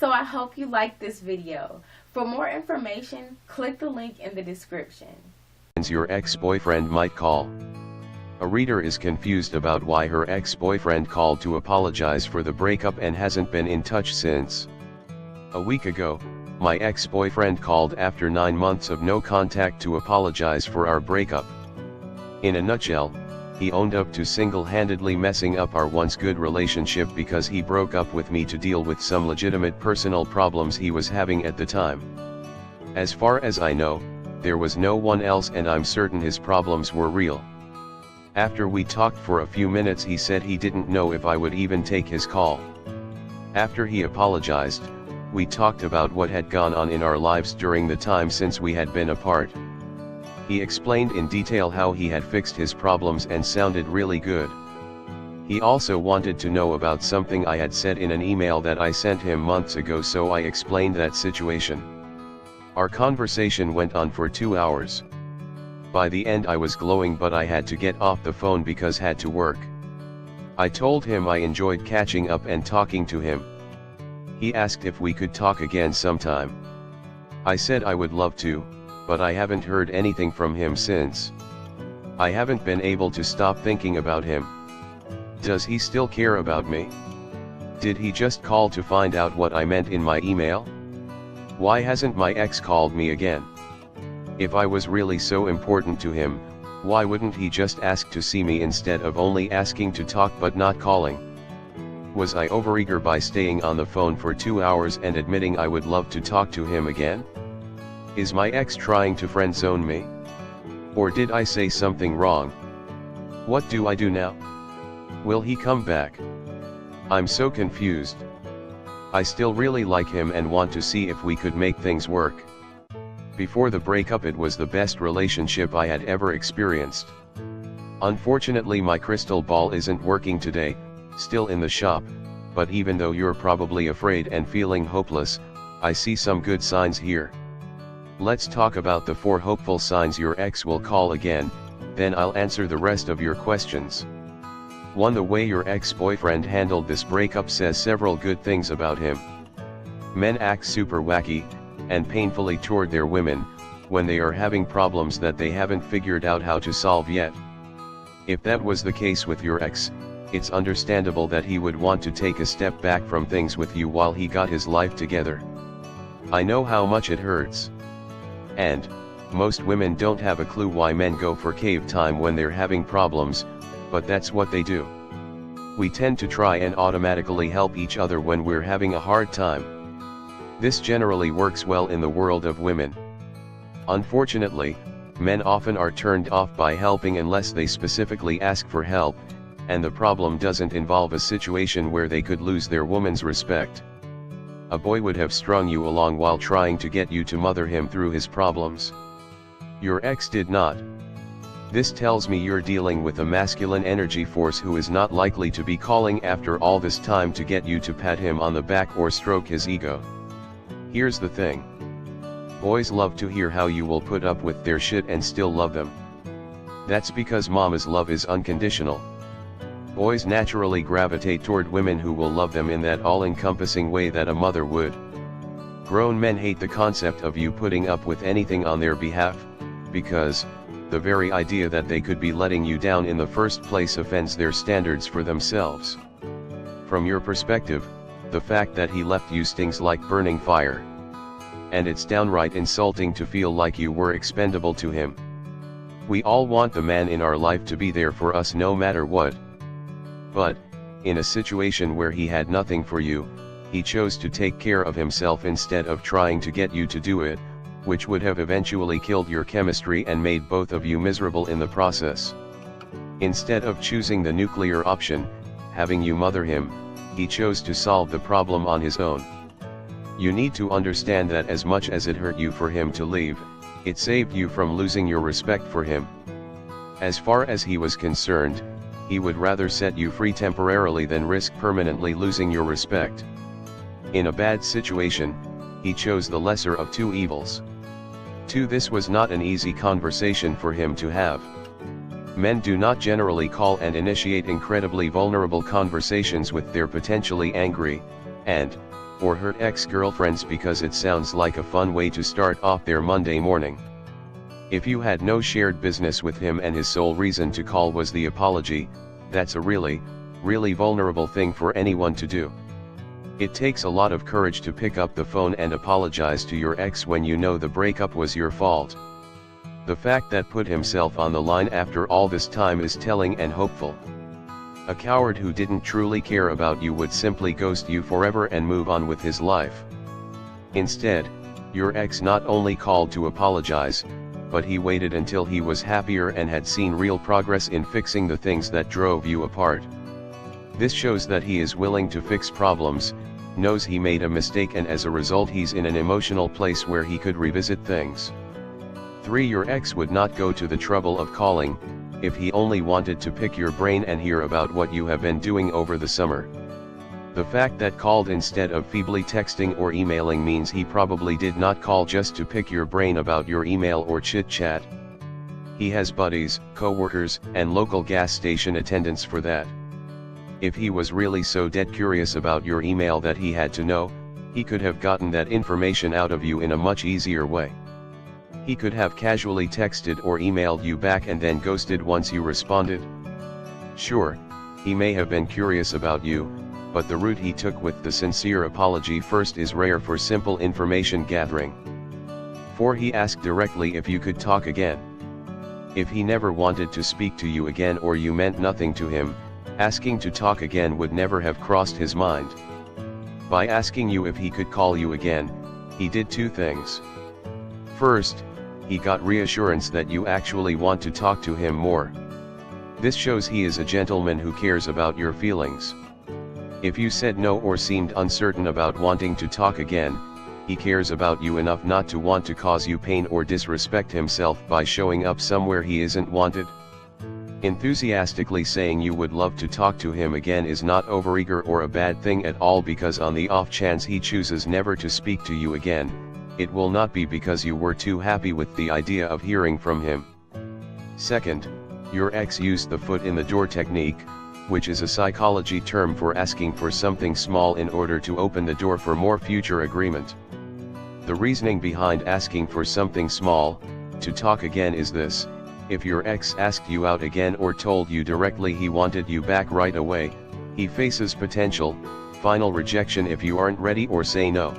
So I hope you liked this video. For more information, click the link in the description. Your ex-boyfriend might call. A reader is confused about why her ex-boyfriend called to apologize for the breakup and hasn't been in touch since. A week ago, my ex-boyfriend called after 9 months of no contact to apologize for our breakup. In a nutshell, he owned up to single-handedly messing up our once good relationship because he broke up with me to deal with some legitimate personal problems he was having at the time. As far as I know, there was no one else, and I'm certain his problems were real. After we talked for a few minutes, he said he didn't know if I would even take his call. After he apologized, we talked about what had gone on in our lives during the time since we had been apart. He explained in detail how he had fixed his problems and sounded really good. He also wanted to know about something I had said in an email that I sent him months ago, so I explained that situation. Our conversation went on for 2 hours. By the end I was glowing, but I had to get off the phone because had to work. I told him I enjoyed catching up and talking to him. He asked if we could talk again sometime. I said I would love to, but I haven't heard anything from him since. I haven't been able to stop thinking about him. Does he still care about me? Did he just call to find out what I meant in my email? Why hasn't my ex called me again? If I was really so important to him, why wouldn't he just ask to see me instead of only asking to talk but not calling? Was I overeager by staying on the phone for 2 hours and admitting I would love to talk to him again? Is my ex trying to friend zone me? Or did I say something wrong? What do I do now? Will he come back? I'm so confused. I still really like him and want to see if we could make things work. Before the breakup, it was the best relationship I had ever experienced. Unfortunately, my crystal ball isn't working today, still in the shop, but even though you're probably afraid and feeling hopeless, I see some good signs here. Let's talk about the 4 hopeful signs your ex will call again, then I'll answer the rest of your questions. 1. The way your ex-boyfriend handled this breakup says several good things about him. Men act super wacky and painfully toward their women when they are having problems that they haven't figured out how to solve yet. If that was the case with your ex, it's understandable that he would want to take a step back from things with you while he got his life together. I know how much it hurts. And most women don't have a clue why men go for cave time when they're having problems, but that's what they do. We tend to try and automatically help each other when we're having a hard time. This generally works well in the world of women. Unfortunately, men often are turned off by helping unless they specifically ask for help, and the problem doesn't involve a situation where they could lose their woman's respect. A boy would have strung you along while trying to get you to mother him through his problems. Your ex did not. This tells me you're dealing with a masculine energy force who is not likely to be calling after all this time to get you to pat him on the back or stroke his ego. Here's the thing. Boys love to hear how you will put up with their shit and still love them. That's because mama's love is unconditional. Boys naturally gravitate toward women who will love them in that all-encompassing way that a mother would. Grown men hate the concept of you putting up with anything on their behalf, because the very idea that they could be letting you down in the first place offends their standards for themselves. From your perspective, the fact that he left you stings like burning fire. And it's downright insulting to feel like you were expendable to him. We all want the man in our life to be there for us no matter what. But, in a situation where he had nothing for you, he chose to take care of himself instead of trying to get you to do it, which would have eventually killed your chemistry and made both of you miserable in the process. Instead of choosing the nuclear option, having you mother him, he chose to solve the problem on his own. You need to understand that as much as it hurt you for him to leave, it saved you from losing your respect for him. As far as he was concerned, he would rather set you free temporarily than risk permanently losing your respect. In a bad situation, he chose the lesser of two evils. 2. This was not an easy conversation for him to have. Men do not generally call and initiate incredibly vulnerable conversations with their potentially angry, and, or hurt ex-girlfriends because it sounds like a fun way to start off their Monday morning. If you had no shared business with him and his sole reason to call was the apology, that's a really vulnerable thing for anyone to do. It takes a lot of courage to pick up the phone and apologize to your ex when you know the breakup was your fault. The fact that put himself on the line after all this time is telling and hopeful. A coward who didn't truly care about you would simply ghost you forever and move on with his life. Instead, your ex not only called to apologize, but he waited until he was happier and had seen real progress in fixing the things that drove you apart. This shows that he is willing to fix problems, knows he made a mistake, and as a result he's in an emotional place where he could revisit things. 3. Your ex would not go to the trouble of calling, if he only wanted to pick your brain and hear about what you have been doing over the summer. The fact that called instead of feebly texting or emailing means he probably did not call just to pick your brain about your email or chit-chat. He has buddies, co-workers, and local gas station attendants for that. If he was really so dead curious about your email that he had to know, he could have gotten that information out of you in a much easier way. He could have casually texted or emailed you back and then ghosted once you responded. Sure, he may have been curious about you, but the route he took with the sincere apology first is rare for simple information gathering. 4. He asked directly if you could talk again. If he never wanted to speak to you again or you meant nothing to him, asking to talk again would never have crossed his mind. By asking you if he could call you again, he did 2 things. First, he got reassurance that you actually want to talk to him more. This shows he is a gentleman who cares about your feelings. If you said no or seemed uncertain about wanting to talk again, he cares about you enough not to want to cause you pain or disrespect himself by showing up somewhere he isn't wanted. Enthusiastically saying you would love to talk to him again is not overeager or a bad thing at all, because on the off chance he chooses never to speak to you again, it will not be because you were too happy with the idea of hearing from him. Second, your ex used the foot in the door technique, which is a psychology term for asking for something small in order to open the door for more future agreement. The reasoning behind asking for something small, to talk again, is this: if your ex asked you out again or told you directly he wanted you back right away, he faces potential, final rejection if you aren't ready or say no.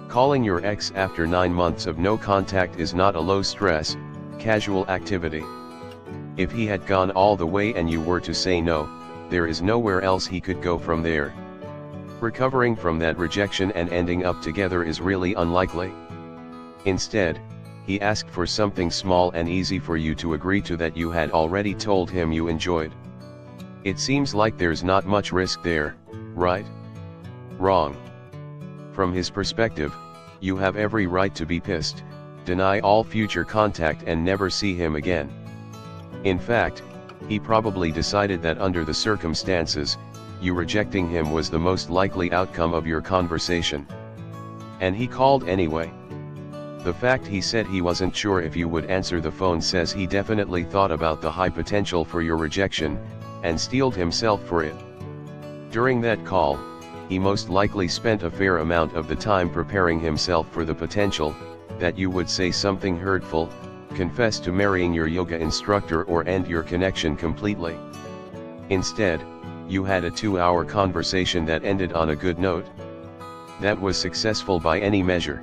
Calling your ex after 9 months of no contact is not a low-stress, casual activity. If he had gone all the way and you were to say no, there is nowhere else he could go from there. Recovering from that rejection and ending up together is really unlikely. Instead, he asked for something small and easy for you to agree to that you had already told him you enjoyed. It seems like there's not much risk there, right? Wrong. From his perspective, you have every right to be pissed, deny all future contact and never see him again. In fact, he probably decided that under the circumstances, you rejecting him was the most likely outcome of your conversation. And he called anyway. The fact he said he wasn't sure if you would answer the phone says he definitely thought about the high potential for your rejection, and steeled himself for it. During that call, he most likely spent a fair amount of the time preparing himself for the potential that you would say something hurtful, confess to marrying your yoga instructor, or end your connection completely. Instead, you had a 2-hour conversation that ended on a good note. That was successful by any measure.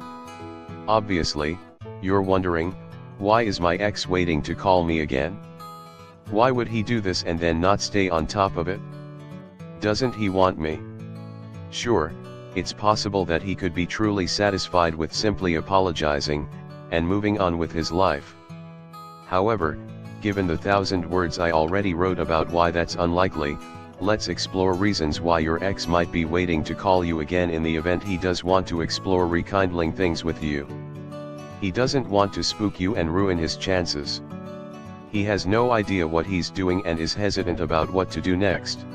Obviously, you're wondering, why is my ex waiting to call me again? Why would he do this and then not stay on top of it? Doesn't he want me? Sure, it's possible that he could be truly satisfied with simply apologizing and moving on with his life. However, given the 1,000 words I already wrote about why that's unlikely, let's explore reasons why your ex might be waiting to call you again in the event he does want to explore rekindling things with you. He doesn't want to spook you and ruin his chances. He has no idea what he's doing and is hesitant about what to do next.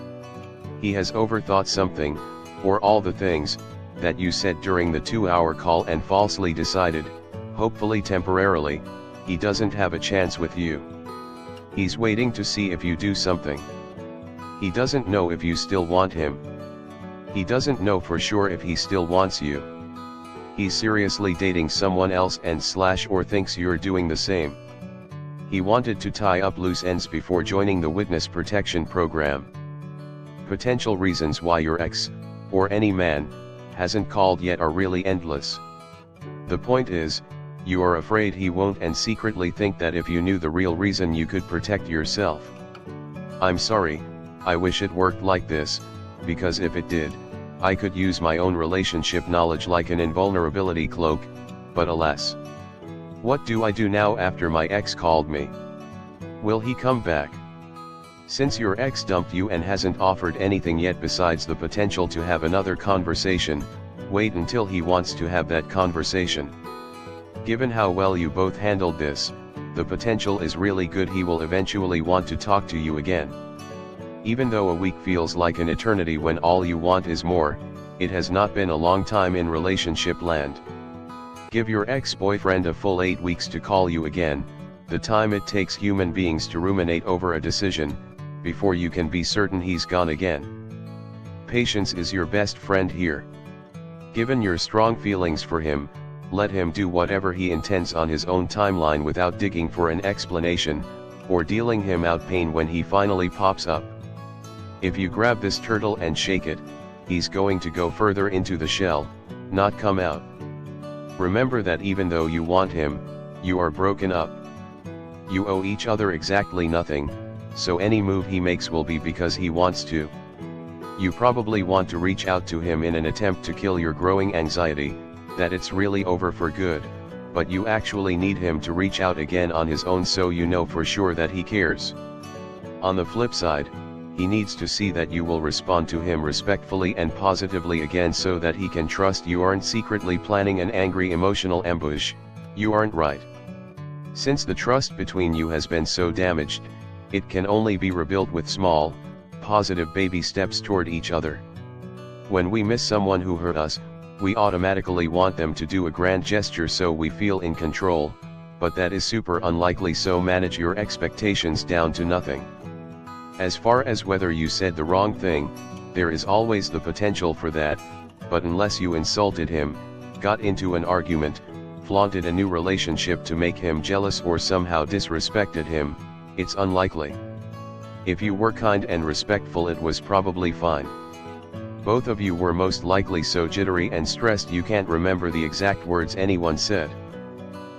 He has overthought something, or all the things, that you said during the 2-hour call and falsely decided, hopefully temporarily, he doesn't have a chance with you. He's waiting to see if you do something. He doesn't know if you still want him. He doesn't know for sure if he still wants you. He's seriously dating someone else and or thinks you're doing the same. He wanted to tie up loose ends before joining the witness protection program. Potential reasons why your ex, or any man, hasn't called yet are really endless. The point is, you are afraid he won't and secretly think that if you knew the real reason you could protect yourself. I'm sorry, I wish it worked like this, because if it did, I could use my own relationship knowledge like an invulnerability cloak, but alas. What do I do now after my ex called me? Will he come back? Since your ex dumped you and hasn't offered anything yet besides the potential to have another conversation, wait until he wants to have that conversation. Given how well you both handled this, the potential is really good he will eventually want to talk to you again. Even though a week feels like an eternity when all you want is more, it has not been a long time in relationship land. Give your ex-boyfriend a full 8 weeks to call you again, the time it takes human beings to ruminate over a decision, before you can be certain he's gone again. Patience is your best friend here. Given your strong feelings for him, let him do whatever he intends on his own timeline without digging for an explanation, or dealing him out pain when he finally pops up. If you grab this turtle and shake it, he's going to go further into the shell, not come out. Remember that even though you want him, you are broken up. You owe each other exactly nothing, so any move he makes will be because he wants to. You probably want to reach out to him in an attempt to kill your growing anxiety, that it's really over for good, but you actually need him to reach out again on his own so you know for sure that he cares. On the flip side, he needs to see that you will respond to him respectfully and positively again so that he can trust you aren't secretly planning an angry emotional ambush. You aren't right. Since the trust between you has been so damaged, it can only be rebuilt with small, positive baby steps toward each other. When we miss someone who hurt us, we automatically want them to do a grand gesture so we feel in control, but that is super unlikely, so manage your expectations down to nothing. As far as whether you said the wrong thing, there is always the potential for that, but unless you insulted him, got into an argument, flaunted a new relationship to make him jealous or somehow disrespected him, it's unlikely. If you were kind and respectful, it was probably fine. Both of you were most likely so jittery and stressed you can't remember the exact words anyone said.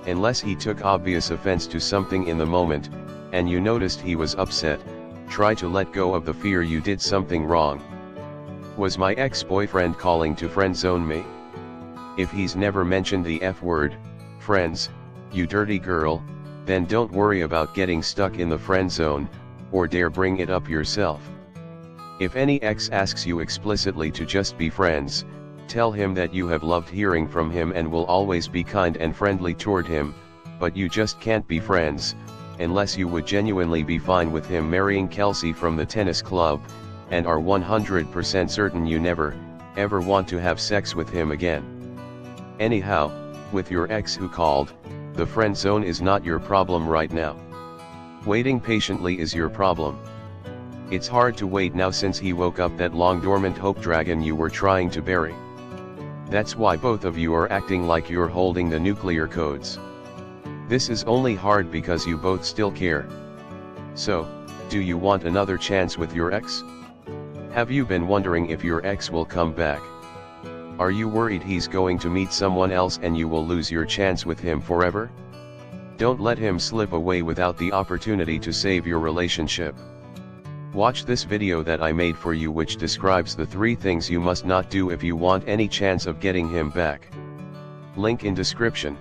Unless he took obvious offense to something in the moment, and you noticed he was upset, try to let go of the fear you did something wrong. Was my ex-boyfriend calling to friend zone me? If he's never mentioned the F word, friends, you dirty girl, then don't worry about getting stuck in the friend zone, or dare bring it up yourself. If any ex asks you explicitly to just be friends, tell him that you have loved hearing from him and will always be kind and friendly toward him, but you just can't be friends, unless you would genuinely be fine with him marrying Kelsey from the tennis club, and are 100% certain you never, ever want to have sex with him again. Anyhow, with your ex who called, the friend zone is not your problem right now. Waiting patiently is your problem. It's hard to wait now since he woke up that long dormant hope dragon you were trying to bury. That's why both of you are acting like you're holding the nuclear codes. This is only hard because you both still care. So, do you want another chance with your ex? Have you been wondering if your ex will come back? Are you worried he's going to meet someone else and you will lose your chance with him forever? Don't let him slip away without the opportunity to save your relationship. Watch this video that I made for you which describes the 3 things you must not do if you want any chance of getting him back. Link in description.